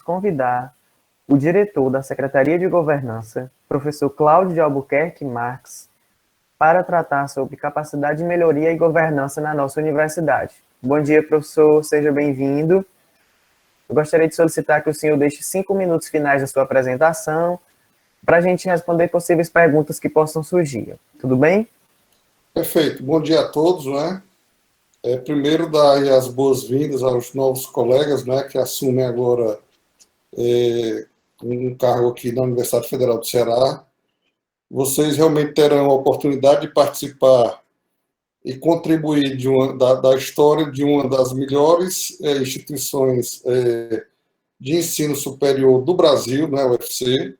convidar o diretor da Secretaria de Governança, professor Cláudio de Albuquerque Marques, para tratar sobre capacidade de melhoria e governança na nossa universidade. Bom dia, professor, seja bem-vindo. Eu gostaria de solicitar que o senhor deixe 5 minutos finais da sua apresentação para a gente responder possíveis perguntas que possam surgir. Tudo bem? Perfeito. Bom dia a todos, né? Primeiro, dar as boas-vindas aos novos colegas, né, que assumem agora um cargo aqui na Universidade Federal do Ceará. Vocês realmente terão a oportunidade de participar e contribuir da história de uma das melhores instituições de ensino superior do Brasil, né, a UFC.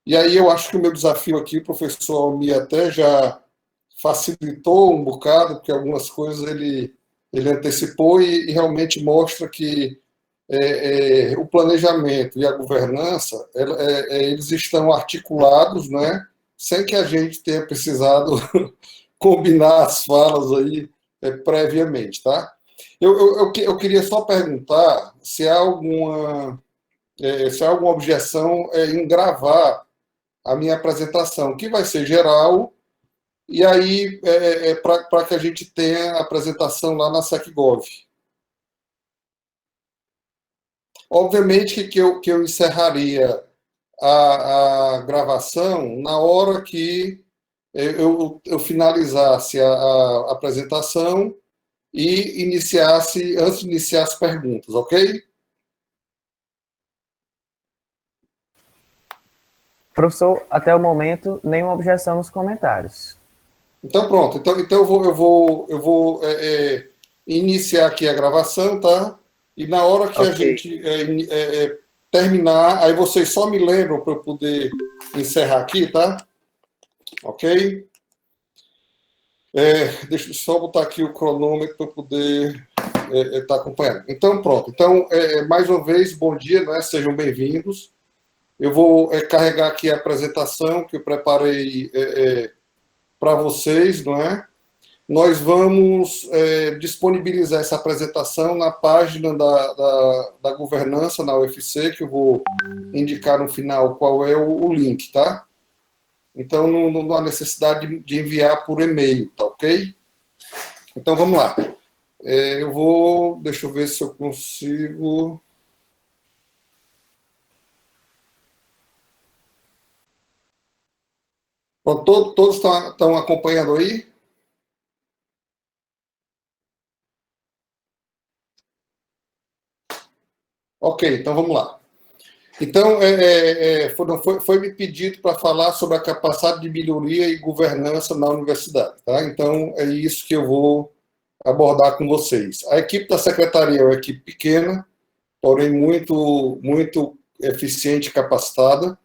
E aí eu acho que o meu desafio aqui, o professor Almir até já facilitou um bocado, porque algumas coisas ele antecipou e realmente mostra que o planejamento e a governança, eles estão articulados, né, sem que a gente tenha precisado combinar as falas aí previamente, tá? Eu queria só perguntar se há alguma objeção em gravar a minha apresentação, que vai ser geral, e aí para que a gente tenha a apresentação lá na SecGov. Obviamente que eu encerraria a gravação na hora que eu finalizasse a apresentação e antes de iniciar as perguntas, ok? Professor, até o momento, nenhuma objeção nos comentários. Então, pronto. Então eu vou iniciar aqui a gravação, tá? E na hora que a gente terminar, aí vocês só me lembram para eu poder encerrar aqui, tá? Ok? Deixa eu só botar aqui o cronômetro para eu poder estar acompanhando. Então, pronto. Então, mais uma vez, bom dia, né? Sejam bem-vindos. Eu vou carregar aqui a apresentação que eu preparei para vocês, não é? Nós vamos disponibilizar essa apresentação na página da governança na UFC, que eu vou indicar no final qual é o link, tá? Então, não há necessidade de enviar por e-mail, tá ok? Então, vamos lá. Deixa eu ver se eu consigo... Bom, todos estão acompanhando aí? Ok, então vamos lá. Então, foi-me pedido para falar sobre a capacidade de melhoria e governança na universidade, tá? Então, é isso que eu vou abordar com vocês. A equipe da secretaria é uma equipe pequena, porém muito eficiente e capacitada.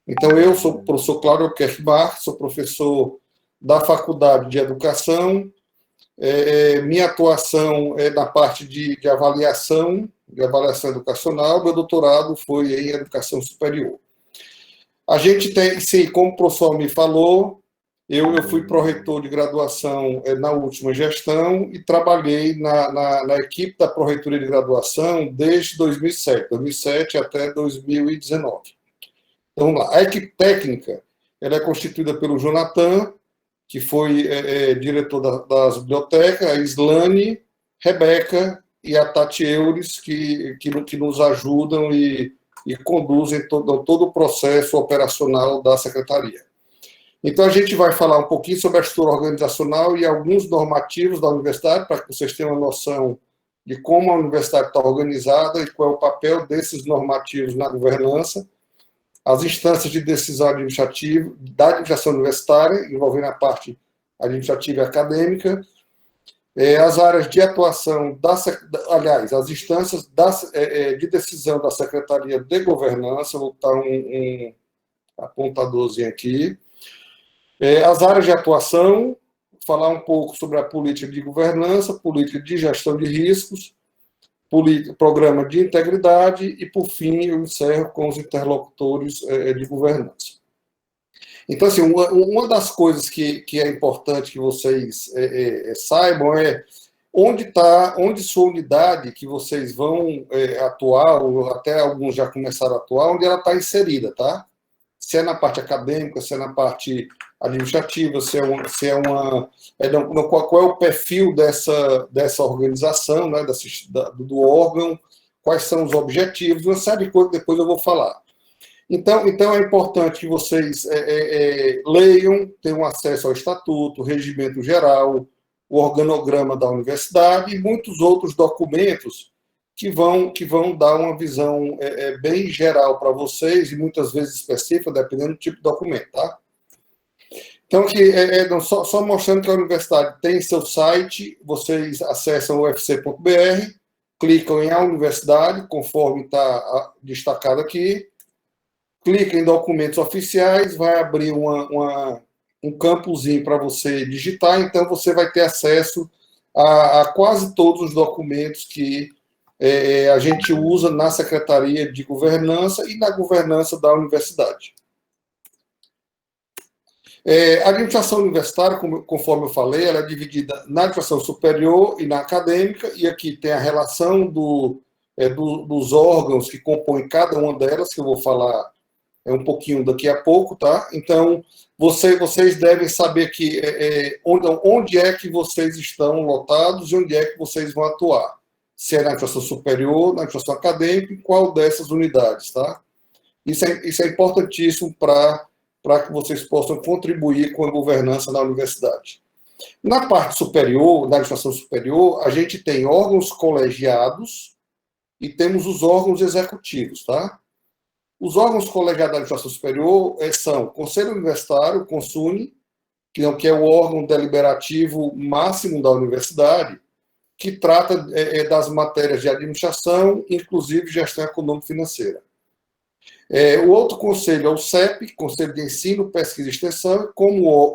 Então, eu sou o professor Cláudio Albuquerque Marques, sou professor da Faculdade de Educação. Minha atuação é na parte de avaliação educacional. Meu doutorado foi em educação superior. A gente tem, sim, como o professor me falou, eu fui pró-reitor de graduação na última gestão e trabalhei na equipe da pró-reitoria de graduação desde 2007 até 2019. Então, vamos lá. A equipe técnica ela é constituída pelo Jonathan, que foi diretor das bibliotecas, a Islane, Rebeca e a Tati Eures, que nos ajudam e conduzem todo o processo operacional da secretaria. Então, a gente vai falar um pouquinho sobre a estrutura organizacional e alguns normativos da universidade, para que vocês tenham uma noção de como a universidade está organizada e qual é o papel desses normativos na governança, as instâncias de decisão administrativa, da administração universitária, envolvendo a parte administrativa e acadêmica, as áreas de atuação, as instâncias de decisão da Secretaria de Governança, vou botar um apontadorzinho aqui, as áreas de atuação, falar um pouco sobre a política de governança, política de gestão de riscos, programa de integridade e, por fim, eu encerro com os interlocutores de governança. Então, assim, uma das coisas que é importante que vocês saibam onde sua unidade que vocês vão atuar, ou até alguns já começaram a atuar, onde ela está inserida, tá? Se é na parte acadêmica, se é na parte administrativa, qual é o perfil dessa organização, né, do órgão, quais são os objetivos, uma série de coisas que depois eu vou falar. Então é importante que vocês leiam, tenham acesso ao estatuto, regimento geral, o organograma da universidade e muitos outros documentos que vão dar uma visão bem geral para vocês e muitas vezes específica, dependendo do tipo de documento, tá? Então, aqui, só mostrando que a universidade tem seu site, vocês acessam o ufc.br, clicam em A Universidade, conforme está destacado aqui, clica em documentos oficiais, vai abrir um campozinho para você digitar, então você vai ter acesso a quase todos os documentos que a gente usa na Secretaria de Governança e na governança da universidade. A administração universitária, conforme eu falei, ela é dividida na administração superior e na acadêmica, e aqui tem a relação dos órgãos que compõem cada uma delas, que eu vou falar um pouquinho daqui a pouco, tá? Então, vocês devem saber que onde é que vocês estão lotados e onde é que vocês vão atuar. Se é na administração superior, na administração acadêmica, em qual dessas unidades, tá? Isso é importantíssimo para que vocês possam contribuir com a governança da universidade. Na parte superior, na administração superior, a gente tem órgãos colegiados e temos os órgãos executivos, tá? Os órgãos colegiados da administração superior são o Conselho Universitário, o CONSUNE, que é o órgão deliberativo máximo da universidade, que trata das matérias de administração, inclusive gestão econômico-financeira. O outro conselho é o CEP, Conselho de Ensino, Pesquisa e Extensão,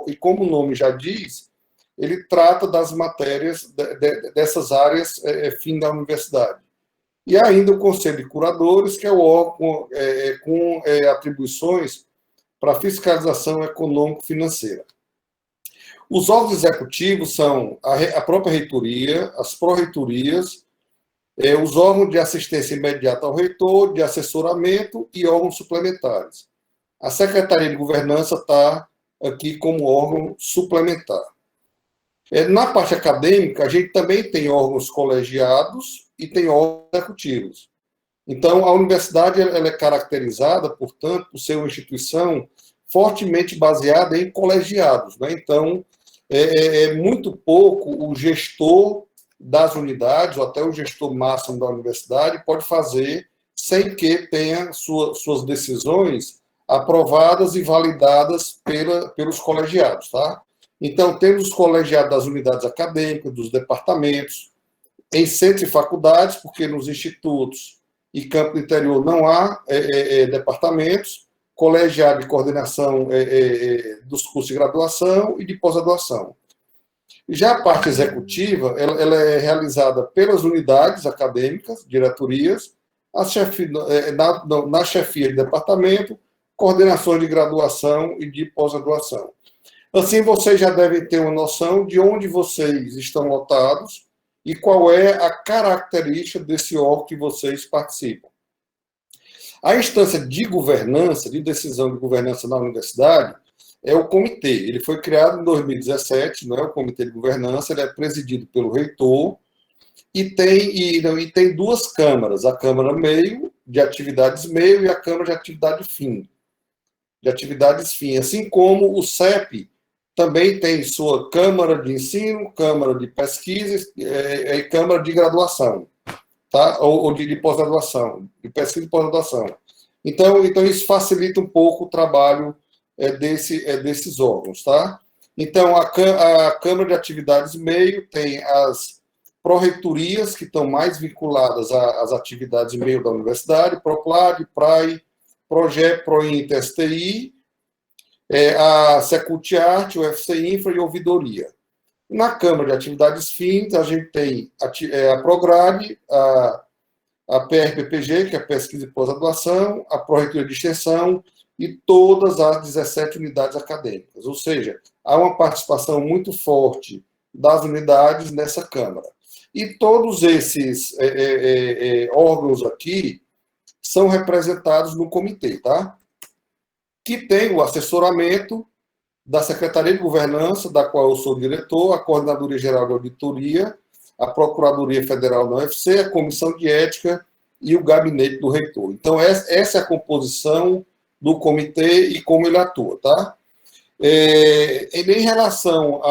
e como o nome já diz, ele trata das matérias dessas áreas fim da universidade. E ainda o Conselho de Curadores, que é o órgão com atribuições para fiscalização econômico-financeira. Os órgãos executivos são a própria reitoria, as pró-reitorias, os órgãos de assistência imediata ao reitor, de assessoramento e órgãos suplementares. A Secretaria de Governança está aqui como órgão suplementar. Na parte acadêmica, a gente também tem órgãos colegiados e tem órgãos executivos. Então, a universidade ela é caracterizada, portanto, por ser uma instituição fortemente baseada em colegiados, né? Então, é muito pouco o gestor das unidades, ou até o gestor máximo da universidade, pode fazer sem que tenha suas decisões aprovadas e validadas pelos colegiados, tá? Então, temos os colegiados das unidades acadêmicas, dos departamentos, em centros e faculdades, porque nos institutos e campo do interior não há departamentos, colegiado de coordenação dos cursos de graduação e de pós-graduação. Já a parte executiva, ela é realizada pelas unidades acadêmicas, diretorias, na chefia de departamento, coordenações de graduação e de pós-graduação. Assim, vocês já devem ter uma noção de onde vocês estão lotados e qual é a característica desse órgão que vocês participam. A instância de governança, de decisão de governança na universidade, é o comitê. Ele foi criado em 2017, não é o comitê de governança, ele é presidido pelo reitor e tem duas câmaras, a Câmara Meio, de atividades meio, e a Câmara de atividade fim. De atividades fim, assim como o CEP também tem sua Câmara de Ensino, Câmara de Pesquisa e Câmara de Graduação, tá? Ou de pós-graduação, de pesquisa e pós-graduação. Então, isso facilita um pouco o trabalho desses órgãos, tá? Então, a Câmara de Atividades Meio tem as pró-reitorias, que estão mais vinculadas às atividades meio da universidade, PROPLAD, PRAE, PROGE, PROINTER, STI, a Secult-Arte, o UFC Infra e a Ouvidoria. Na Câmara de Atividades Fins, a gente tem a PROGRADE, a PRPPG, que é a Pesquisa e Pós-Graduação, a Pró-Reitoria de Extensão e todas as 17 unidades acadêmicas. Ou seja, há uma participação muito forte das unidades nessa Câmara. E todos esses órgãos aqui são representados no comitê, tá? Que tem o assessoramento da Secretaria de Governança, da qual eu sou diretor, a Coordenadoria Geral de Auditoria, a Procuradoria Federal da UFC, a Comissão de Ética e o Gabinete do Reitor. Então, essa é a composição do comitê e como ele atua, tá? Em relação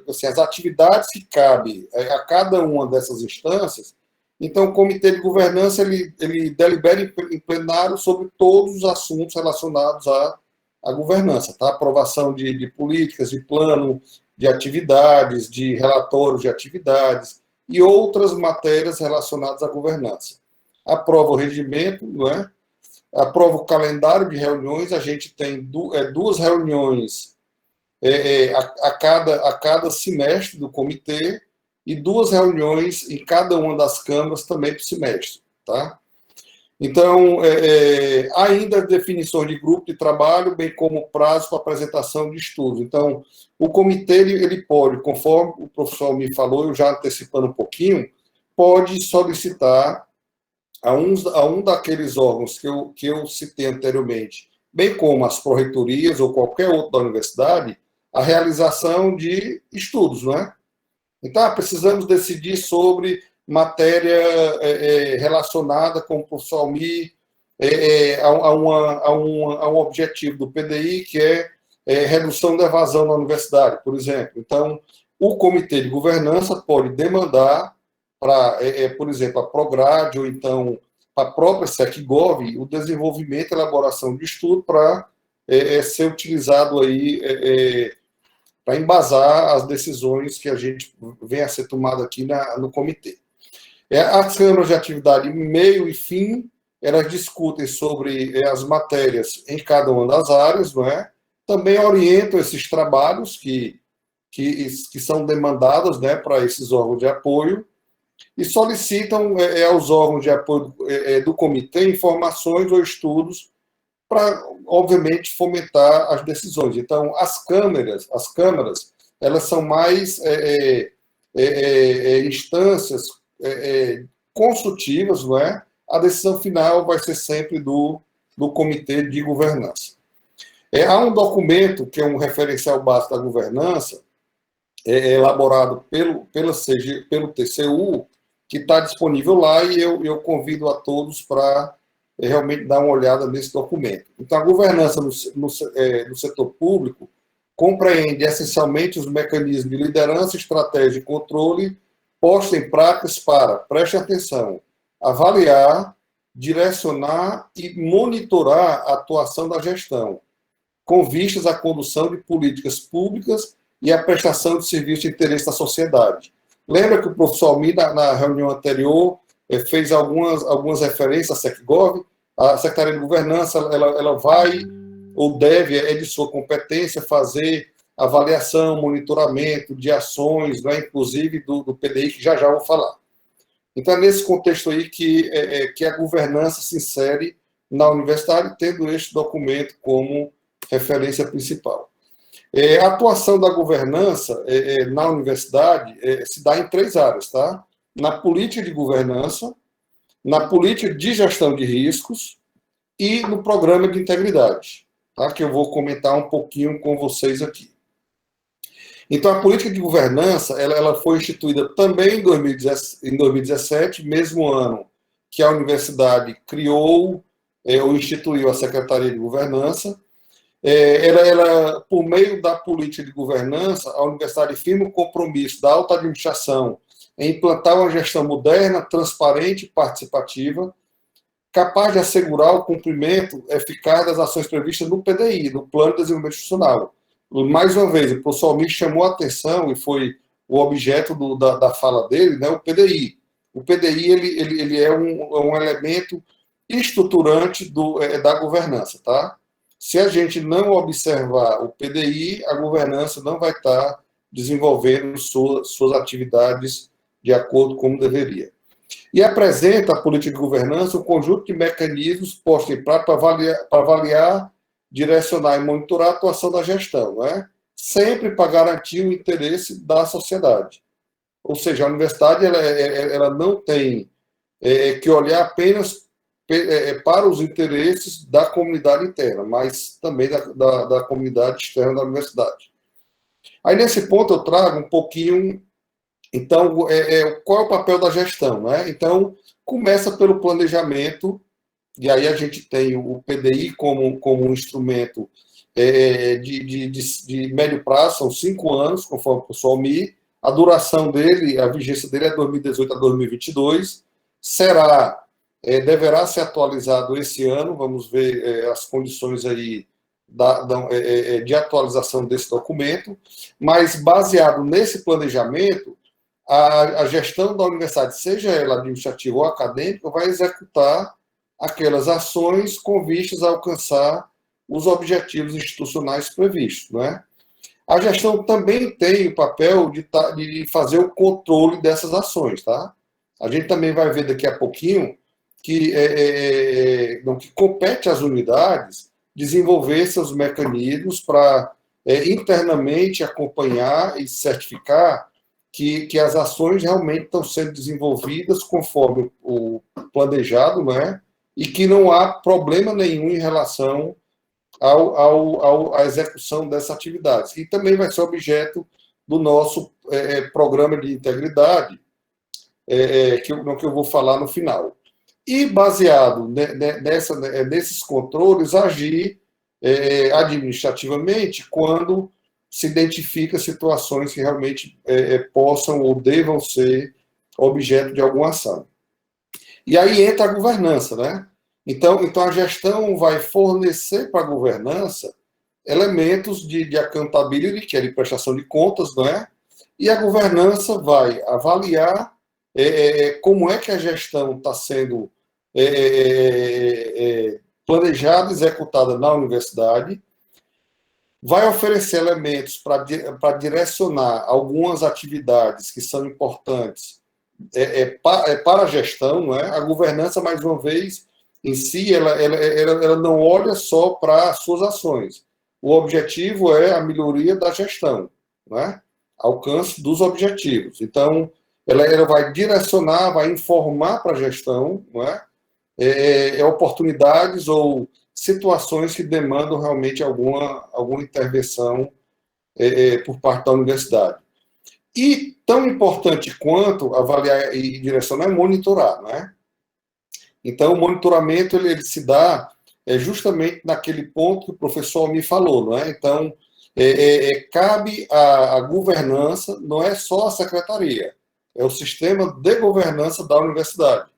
assim, as atividades que cabem a cada uma dessas instâncias, então o Comitê de Governança ele delibera em plenário sobre todos os assuntos relacionados à governança, tá? Aprovação de políticas, de plano de atividades, de relatórios de atividades e outras matérias relacionadas à governança. Aprova o regimento, não é? Aprova o calendário de reuniões, a gente tem duas reuniões a cada semestre do comitê e duas reuniões em cada uma das câmaras também por semestre, tá? Então, ainda definições de grupo de trabalho, bem como prazo para apresentação de estudos. Então, o comitê, ele pode, conforme o professor me falou, eu já antecipando um pouquinho, pode solicitar a um daqueles órgãos que eu citei anteriormente, bem como as pró-reitorias ou qualquer outro da universidade, a realização de estudos, não é? Então, precisamos decidir sobre matéria relacionada com o professor Almir a um objetivo do PDI, que é redução da evasão na universidade, por exemplo. Então, o Comitê de Governança pode demandar para, por exemplo, a Prograde ou então a própria SecGov, o desenvolvimento e elaboração de estudo para ser utilizado aí para embasar as decisões que a gente vem a ser tomada aqui no comitê. As câmaras de atividade meio e fim, elas discutem sobre as matérias em cada uma das áreas, não é? Também orientam esses trabalhos que são demandados, né, para esses órgãos de apoio e solicitam aos órgãos de apoio do comitê informações ou estudos para, obviamente, fomentar as decisões. Então, as câmaras, elas são mais instâncias consultivas, não é? A decisão final vai ser sempre do Comitê de Governança. Há um documento que é um referencial básico da governança, elaborado pelo TCU, que está disponível lá, e eu convido a todos para realmente dar uma olhada nesse documento. Então, a governança no setor público compreende essencialmente os mecanismos de liderança, estratégia e controle postos em práticas para, preste atenção, avaliar, direcionar e monitorar a atuação da gestão, com vistas à condução de políticas públicas e à prestação de serviços de interesse da sociedade. Lembra que o professor Almir, na reunião anterior, fez algumas referências à SecGov? A Secretaria de Governança, ela vai ou deve, de sua competência, fazer avaliação, monitoramento de ações, né, inclusive do PDI, que já vou falar. Então, é nesse contexto aí que a governança se insere na universidade, tendo este documento como referência principal. A atuação da governança na universidade se dá em 3 áreas, tá? Na política de governança, na política de gestão de riscos e no programa de integridade, tá? Que eu vou comentar um pouquinho com vocês aqui. Então, a política de governança, ela foi instituída também em 2017, mesmo ano que a universidade criou ou instituiu a Secretaria de Governança. Ela, por meio da política de governança, a universidade firma o compromisso da alta administração em implantar uma gestão moderna, transparente e participativa, capaz de assegurar o cumprimento eficaz das ações previstas no PDI, no Plano de Desenvolvimento Institucional. Mais uma vez, o professor Almir chamou a atenção, e foi o objeto da fala dele, né, o PDI. O PDI ele é um elemento estruturante da governança, tá? Se a gente não observar o PDI, a governança não vai estar desenvolvendo suas atividades de acordo com deveria. E apresenta a política de governança um conjunto de mecanismos postos em prática para avaliar, direcionar e monitorar a atuação da gestão, né? Sempre para garantir o interesse da sociedade. Ou seja, a universidade ela não tem que olhar apenas para os interesses da comunidade interna, mas também da comunidade externa da universidade. Aí, nesse ponto, eu trago um pouquinho, então, qual é o papel da gestão, né? Então, começa pelo planejamento, e aí a gente tem o PDI como um instrumento de médio prazo, são 5 anos, conforme o professor Almir. A duração dele, a vigência dele é 2018 a 2022. Deverá ser atualizado esse ano, vamos ver as condições aí de atualização desse documento, mas baseado nesse planejamento, a gestão da universidade, seja ela administrativa ou acadêmica, vai executar aquelas ações com vistas a alcançar os objetivos institucionais previstos, né? A gestão também tem o papel de fazer o controle dessas ações, tá? A gente também vai ver daqui a pouquinho que compete às unidades desenvolver seus mecanismos para internamente acompanhar e certificar que as ações realmente estão sendo desenvolvidas conforme o planejado, né? E que não há problema nenhum em relação à execução dessas atividades. E também vai ser objeto do nosso programa de integridade, que eu vou falar no final. E, baseado nesses controles, agir administrativamente quando se identifica situações que realmente possam ou devam ser objeto de alguma ação. E aí entra a governança, né? Então a gestão vai fornecer para a governança elementos de accountability, que é de prestação de contas, não é? E a governança vai avaliar como é que a gestão está sendo planejada, executada na universidade, vai oferecer elementos para direcionar algumas atividades que são importantes para a gestão, não é? A governança, mais uma vez, em si, ela não olha só para as suas ações. O objetivo é a melhoria da gestão, não é? Alcance dos objetivos. Então, ela vai direcionar, vai informar para a gestão, não é? Oportunidades ou situações que demandam realmente alguma intervenção por parte da universidade. E tão importante quanto avaliar e direcionar é monitorar, né? Então, o monitoramento ele se dá justamente naquele ponto que o professor me falou, não é? Então, cabe à governança, não é só a secretaria, é o sistema de governança da universidade.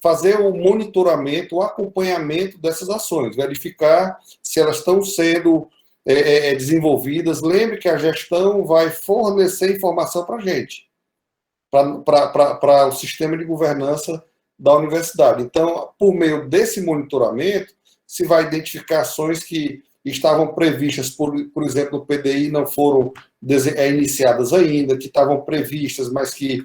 Fazer o monitoramento, o acompanhamento dessas ações, verificar se elas estão sendo desenvolvidas. Lembre que a gestão vai fornecer informação para a gente, para o sistema de governança da universidade. Então, por meio desse monitoramento, se vai identificar ações que estavam previstas, por exemplo, no PDI, não foram iniciadas ainda, que estavam previstas, mas que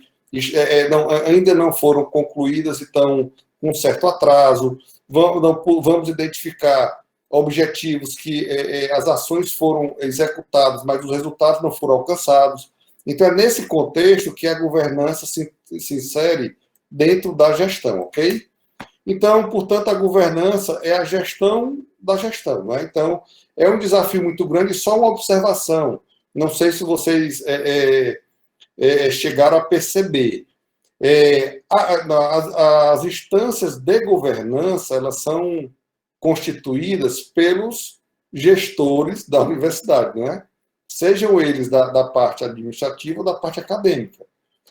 ainda não foram concluídas e estão com um certo atraso. Vamos identificar objetivos que as ações foram executadas, mas os resultados não foram alcançados. Então, é nesse contexto que a governança se insere dentro da gestão, ok? Então, portanto, a governança é a gestão da gestão, né? Então, é um desafio muito grande. Só uma observação, não sei se vocês chegaram a perceber. As instâncias de governança, elas são constituídas pelos gestores da universidade, né? Sejam eles da parte administrativa ou da parte acadêmica.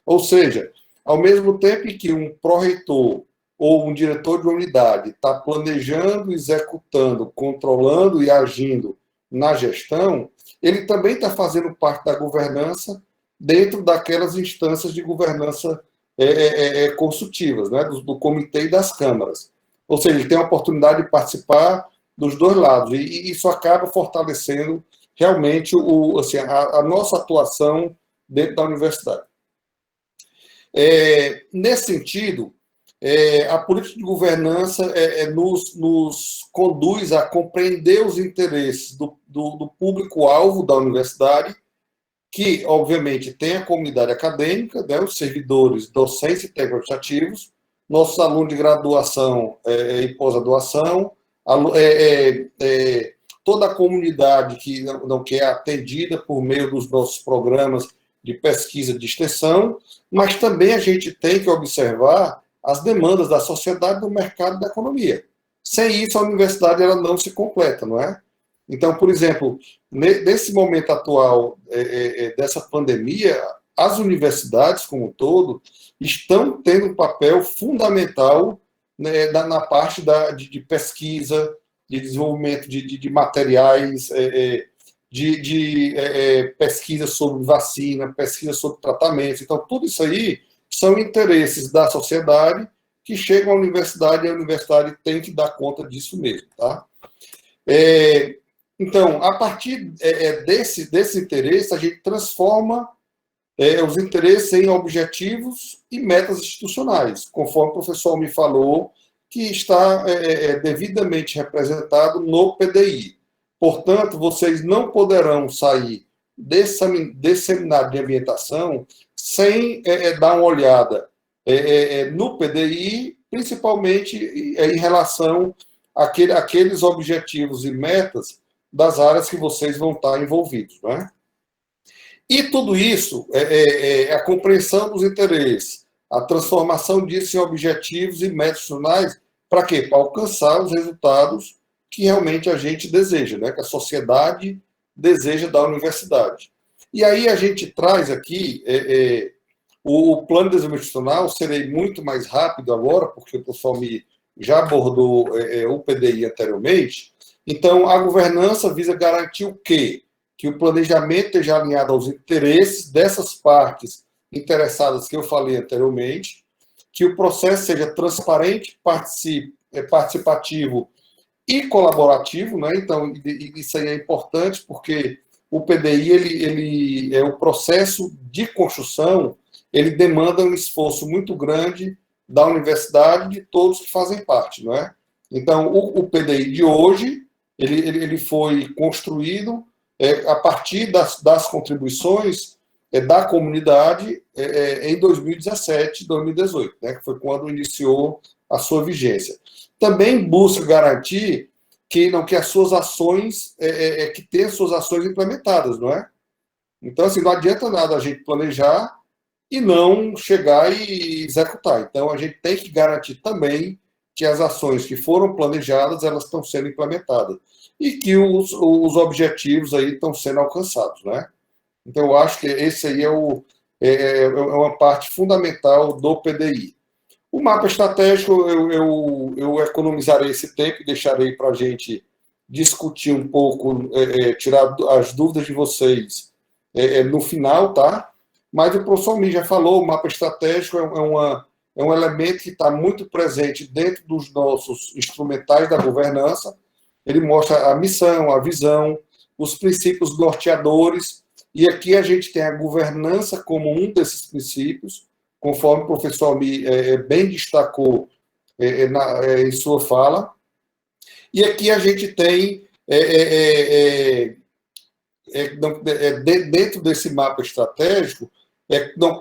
Ou seja, ao mesmo tempo que um pró-reitor ou um diretor de uma unidade está planejando, executando, controlando e agindo na gestão, ele também está fazendo parte da governança dentro daquelas instâncias de governança consultivas, né, do comitê e das câmaras. Ou seja, ele tem a oportunidade de participar dos dois lados, e isso acaba fortalecendo realmente a nossa atuação dentro da universidade. Nesse sentido, a política de governança nos conduz a compreender os interesses do público-alvo da universidade que, obviamente, tem a comunidade acadêmica, né, os servidores, docentes e técnicos administrativos, nossos alunos de graduação e pós-graduação, toda a comunidade que é atendida por meio dos nossos programas de pesquisa de extensão, mas também a gente tem que observar as demandas da sociedade, do mercado e da economia. Sem isso, a universidade ela não se completa, não é? Então, por exemplo, nesse momento atual dessa pandemia, as universidades, como um todo, estão tendo um papel fundamental, né, na parte de pesquisa, de desenvolvimento de materiais, pesquisa sobre vacina, pesquisa sobre tratamentos. Então, tudo isso aí são interesses da sociedade que chegam à universidade e a universidade tem que dar conta disso mesmo, tá? Então, a partir desse interesse, a gente transforma os interesses em objetivos e metas institucionais, conforme o professor me falou, que está devidamente representado no PDI. Portanto, vocês não poderão sair desse seminário de ambientação sem dar uma olhada no PDI, principalmente em relação àqueles objetivos e metas das áreas que vocês vão estar envolvidos, né? E tudo isso, a compreensão dos interesses, a transformação disso em objetivos e metas institucionais, para quê? Para alcançar os resultados que realmente a gente deseja, né? Que a sociedade deseja da universidade. E aí a gente traz aqui o plano de desenvolvimento institucional. Serei muito mais rápido agora, porque o professor já abordou o PDI anteriormente. Então, a governança visa garantir o quê? Que o planejamento esteja alinhado aos interesses dessas partes interessadas que eu falei anteriormente, que o processo seja transparente, participativo e colaborativo, né? Então, isso aí é importante, porque o PDI, ele é o processo de construção, ele demanda um esforço muito grande da universidade e de todos que fazem parte, não é? Então, o PDI de hoje, ele foi construído a partir das contribuições da comunidade em 2017, 2018, né, que foi quando iniciou a sua vigência. Também busca garantir que as suas ações, que tenha suas ações implementadas, não é? Então, assim, não adianta nada a gente planejar e não chegar e executar. Então, a gente tem que garantir também que as ações que foram planejadas, elas estão sendo implementadas. E que os objetivos aí estão sendo alcançados, né? Então, eu acho que esse aí é uma parte fundamental do PDI. O mapa estratégico, eu economizarei esse tempo e deixarei para a gente discutir um pouco, tirar as dúvidas de vocês no final, tá? Mas o professor Mi já falou, o mapa estratégico é um elemento que está muito presente dentro dos nossos instrumentais da governança. Ele mostra a missão, a visão, os princípios norteadores, e aqui a gente tem a governança como um desses princípios, conforme o professor Mi bem destacou em sua fala. E aqui a gente tem, dentro desse mapa estratégico,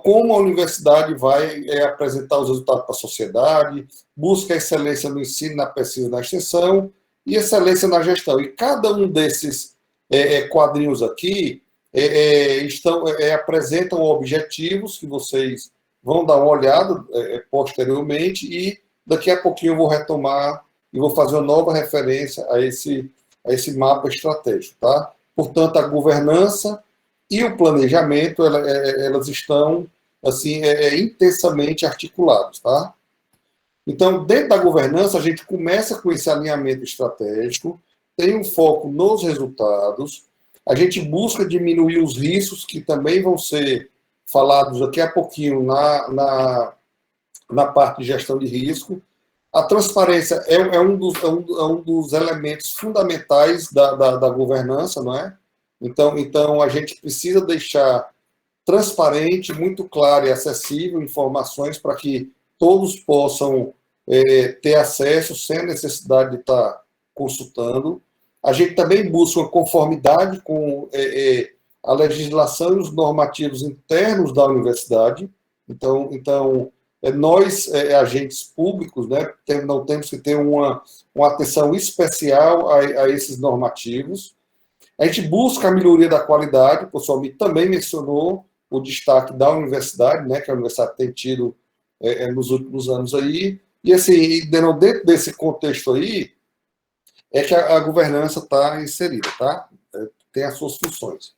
como a universidade vai apresentar os resultados para a sociedade, busca excelência no ensino, na pesquisa e na extensão, e excelência na gestão. E cada um desses quadrinhos aqui apresentam objetivos que vocês vão dar uma olhada posteriormente, e daqui a pouquinho eu vou retomar e vou fazer uma nova referência a esse mapa estratégico, tá? Portanto, a governança e o planejamento, elas estão assim intensamente articulados, tá? Então, dentro da governança, a gente começa com esse alinhamento estratégico, tem um foco nos resultados, a gente busca diminuir os riscos, que também vão ser falados daqui a pouquinho na parte de gestão de risco. A transparência é um dos elementos fundamentais da governança, não é? Então, a gente precisa deixar transparente, muito claro e acessível informações para que todos possam ter acesso sem a necessidade de estar consultando. A gente também busca uma conformidade com a legislação e os normativos internos da universidade. Então nós, agentes públicos, né, não temos que ter uma atenção especial a esses normativos. A gente busca a melhoria da qualidade, o professor Almir também mencionou o destaque da universidade, né, que a universidade tem tido nos últimos anos aí, e assim, dentro desse contexto aí, é que a governança está inserida, tá? Tem as suas funções.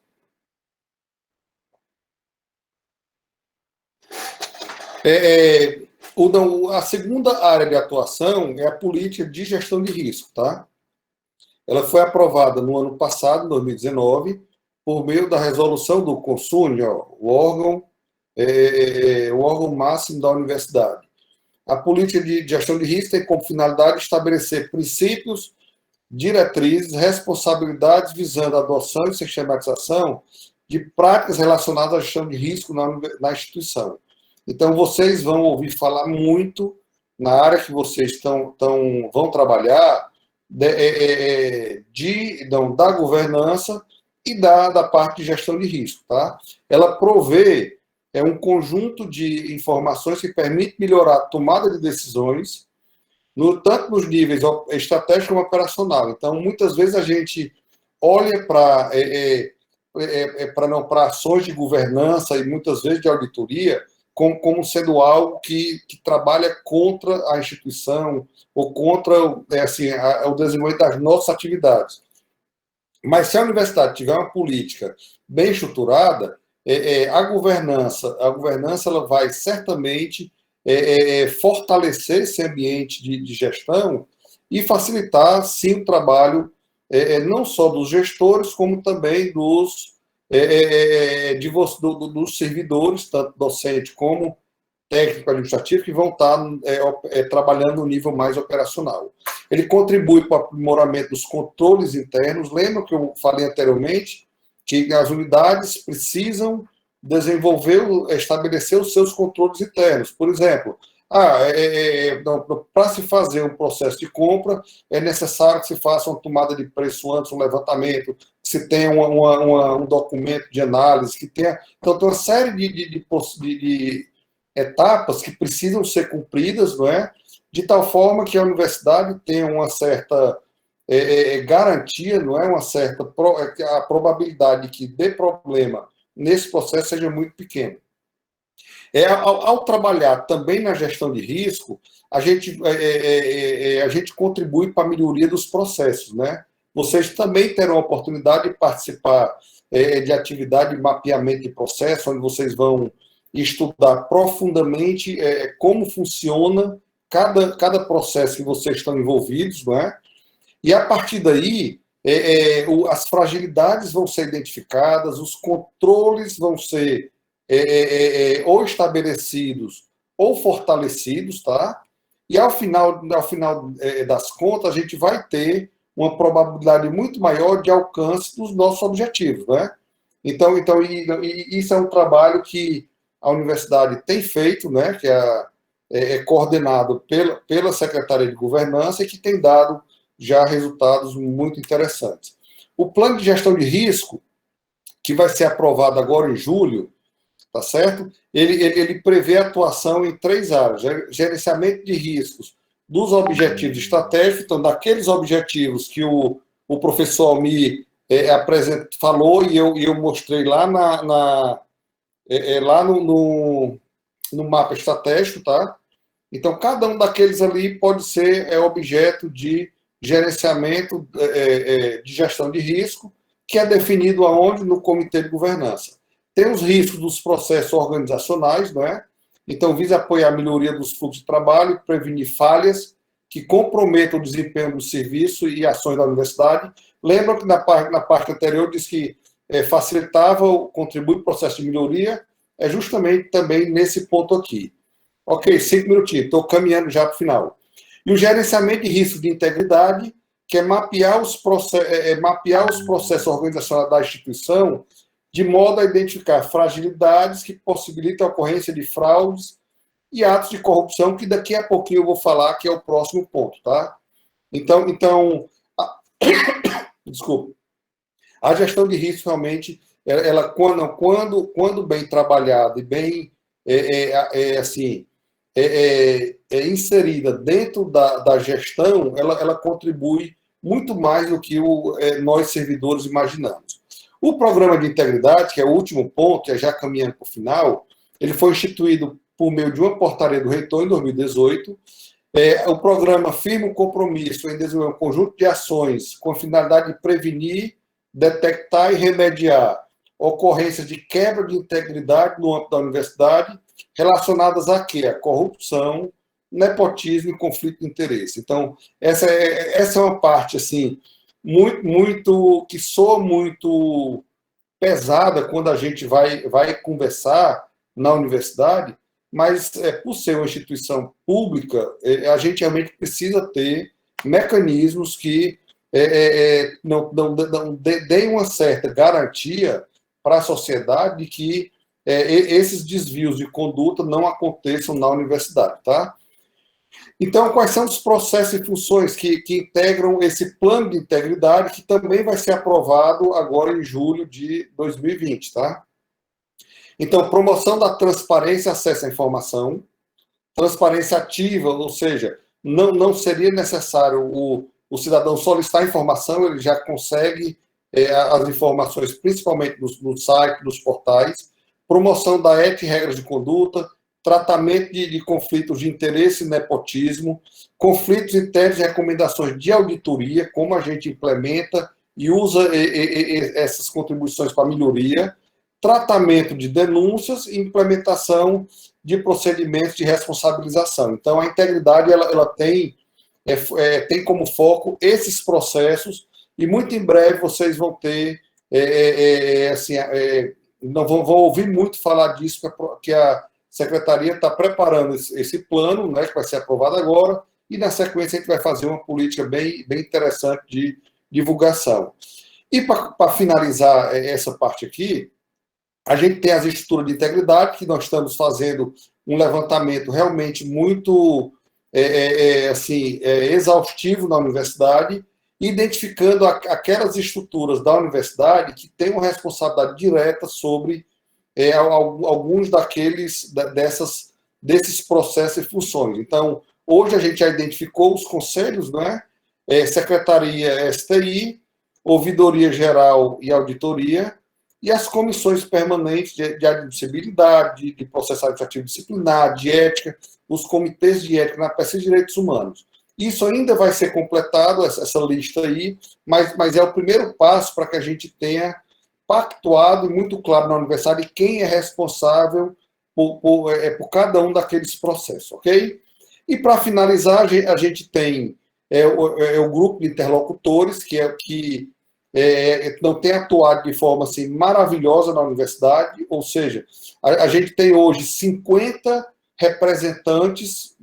A segunda área de atuação é a política de gestão de risco, tá? Ela foi aprovada no ano passado, em 2019, por meio da resolução do CONSUNE, o órgão máximo da universidade. A política de gestão de risco tem como finalidade estabelecer princípios, diretrizes, responsabilidades visando a adoção e sistematização de práticas relacionadas à gestão de risco na instituição. Então, vocês vão ouvir falar muito na área que vocês vão trabalhar da governança e da parte de gestão de risco. Tá? Ela provê um conjunto de informações que permite melhorar a tomada de decisões, tanto nos níveis estratégico como operacional. Então, muitas vezes a gente olha para ações de governança e muitas vezes de auditoria como sendo algo que trabalha contra a instituição ou contra o desenvolvimento das nossas atividades. Mas se a universidade tiver uma política bem estruturada, a governança ela vai certamente fortalecer esse ambiente de gestão e facilitar, sim, o trabalho não só dos gestores, como também dos servidores, tanto docente como técnico-administrativo, que vão estar trabalhando no nível mais operacional. Ele contribui para o aprimoramento dos controles internos. Lembra que eu falei anteriormente que as unidades precisam estabelecer os seus controles internos. Por exemplo, para se fazer um processo de compra, é necessário que se faça uma tomada de preço antes, um levantamento, que se tenha um documento de análise, que tenha... Então, tem uma série de etapas que precisam ser cumpridas, não é? De tal forma que a universidade tenha uma certa garantia, não é? A probabilidade de que dê problema nesse processo seja muito pequena. Ao trabalhar também na gestão de risco, a gente contribui para a melhoria dos processos, né? Vocês também terão a oportunidade de participar de atividade de mapeamento de processo, onde vocês vão estudar profundamente como funciona cada processo que vocês estão envolvidos, não é? E a partir daí, as fragilidades vão ser identificadas, os controles vão ser ou estabelecidos ou fortalecidos, tá? E ao final das contas, a gente vai ter uma probabilidade muito maior de alcance dos nossos objetivos, né? Então isso é um trabalho que a universidade tem feito, né? Que é coordenado pela Secretaria de Governança e que tem dado já resultados muito interessantes. O plano de gestão de risco, que vai ser aprovado agora em julho, tá certo? Ele prevê atuação em 3 áreas: gerenciamento de riscos dos objetivos estratégicos, então, daqueles objetivos que o professor Almir falou e eu mostrei lá lá no mapa estratégico, tá? Então, cada um daqueles ali pode ser objeto de gerenciamento de gestão de risco, que é definido aonde? No Comitê de Governança. Tem os riscos dos processos organizacionais, não é? Então, visa apoiar a melhoria dos fluxos de trabalho, prevenir falhas que comprometam o desempenho do serviço e ações da universidade. Lembra que na parte anterior diz que contribui para o processo de melhoria, é justamente também nesse ponto aqui. Ok, 5 minutinhos, estou caminhando já para o final. E o gerenciamento de risco de integridade, que é mapear os processos organizacionais da instituição, de modo a identificar fragilidades que possibilitam a ocorrência de fraudes e atos de corrupção, que daqui a pouquinho eu vou falar, que é o próximo ponto, tá? Então desculpa. A gestão de risco realmente ela quando bem trabalhada e bem assim inserida dentro da gestão, ela contribui muito mais do que nós servidores imaginamos. O programa de integridade, que é o último ponto, já caminhando para o final, ele foi instituído por meio de uma portaria do reitor em 2018. O programa firma um compromisso em desenvolver um conjunto de ações com a finalidade de prevenir, detectar e remediar ocorrências de quebra de integridade no âmbito da universidade, relacionadas a quê? A corrupção, nepotismo e conflito de interesse. Então, essa é uma parte assim muito que soa muito pesada quando a gente vai conversar na universidade, mas por ser uma instituição pública, a gente realmente precisa ter mecanismos que não deem uma certa garantia para a sociedade de que esses desvios de conduta não aconteçam na universidade, tá? Então, quais são os processos e funções que integram esse plano de integridade, que também vai ser aprovado agora em julho de 2020, tá? Então, promoção da transparência e acesso à informação, transparência ativa, ou seja, não seria necessário o cidadão solicitar informação, ele já consegue as informações, principalmente no site, nos portais, promoção da ética e regras de conduta, tratamento de conflitos de interesse e nepotismo, conflitos internos e recomendações de auditoria, como a gente implementa e usa essas contribuições para melhoria, tratamento de denúncias e implementação de procedimentos de responsabilização. Então, a integridade ela tem como foco esses processos e muito em breve vocês vão ter, não vão ouvir muito falar disso, que a Secretaria está preparando esse plano, né, que vai ser aprovado agora, e na sequência a gente vai fazer uma política bem interessante de divulgação. E para finalizar essa parte aqui, a gente tem as estruturas de integridade, que nós estamos fazendo um levantamento realmente muito exaustivo na universidade, identificando aquelas estruturas da universidade que têm uma responsabilidade direta sobre alguns desses processos e funções. Então, hoje a gente já identificou os conselhos, né? Secretaria STI, Ouvidoria Geral e Auditoria, e as comissões permanentes de admissibilidade, de processo administrativo disciplinar, de ética, os comitês de ética na pesquisa de direitos humanos. Isso ainda vai ser completado, essa lista aí, mas é o primeiro passo para que a gente tenha pactuado e muito claro na universidade quem é responsável por cada um daqueles processos, ok? E para finalizar, a gente tem o grupo de interlocutores, que não tem atuado de forma assim, maravilhosa na universidade, ou seja, a gente tem hoje 50 representantes,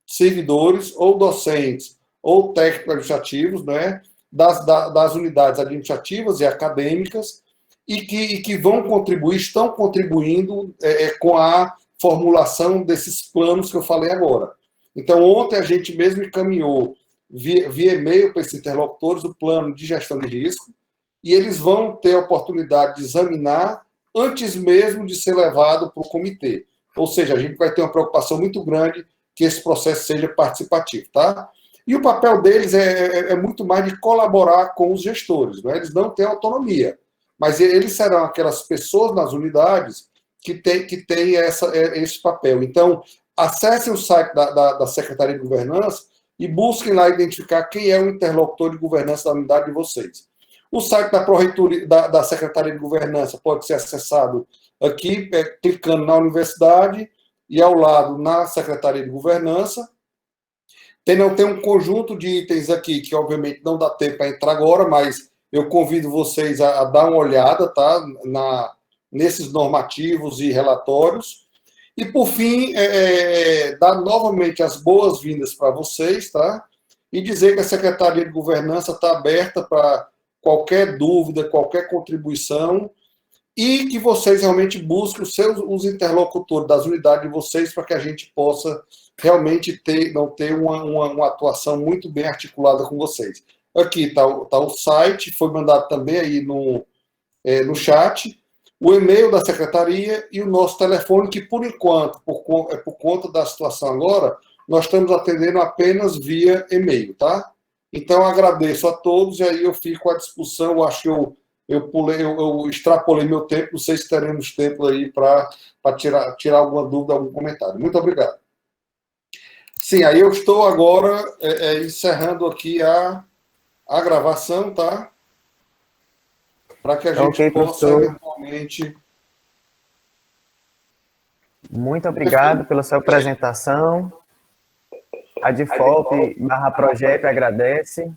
servidores ou docentes ou técnicos administrativos, né, das unidades administrativas e acadêmicas, e que vão contribuir, estão contribuindo com a formulação desses planos que eu falei agora. Então, ontem a gente mesmo encaminhou via e-mail para esses interlocutores o plano de gestão de risco, e eles vão ter a oportunidade de examinar antes mesmo de ser levado para o comitê. Ou seja, a gente vai ter uma preocupação muito grande que esse processo seja participativo, tá? E o papel deles é muito mais de colaborar com os gestores, né? Eles não têm autonomia, mas eles serão aquelas pessoas nas unidades que têm esse papel. Então, acessem o site da Secretaria de Governança e busquem lá identificar quem é o interlocutor de governança da unidade de vocês. O site da Pró-Reitoria, da Secretaria de Governança pode ser acessado aqui, clicando na universidade e ao lado na Secretaria de Governança. Tem um conjunto de itens aqui que, obviamente, não dá tempo para entrar agora, mas eu convido vocês a dar uma olhada, tá? Nesses normativos e relatórios. E, por fim, dar novamente as boas-vindas para vocês, tá? E dizer que a Secretaria de Governança está aberta para qualquer dúvida, qualquer contribuição, e que vocês realmente busquem os interlocutores das unidades de vocês para que a gente possa realmente ter uma atuação muito bem articulada com vocês. Aqui está o site, foi mandado também aí no chat, o e-mail da secretaria e o nosso telefone, que por enquanto, por conta da situação agora, nós estamos atendendo apenas via e-mail, tá? Então, agradeço a todos e aí eu fico à disposição. Eu acho que eu extrapolei meu tempo, não sei se teremos tempo aí para tirar alguma dúvida, algum comentário. Muito obrigado. Sim, aí eu estou agora encerrando aqui a gravação, tá? Para que a gente Ok, possa professor. eventualmente. Muito obrigado pela sua apresentação. A Difop/Progep agradece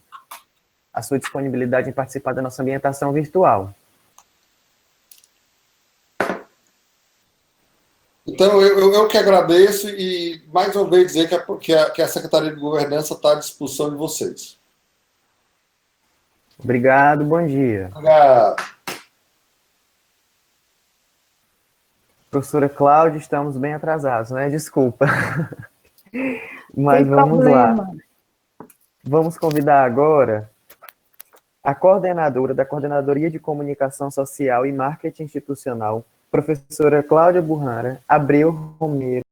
a sua disponibilidade em participar da nossa ambientação virtual. Então, eu que agradeço e, mais uma vez, dizer que a Secretaria de Governança está à disposição de vocês. Obrigado, bom dia. Obrigado. Professora Cláudia, estamos bem atrasados, né? Desculpa. Mas Sem vamos lá. problema. Vamos convidar agora a coordenadora da Coordenadoria de Comunicação Social e Marketing Institucional, professora Cláudia Burrara Abreu Romero,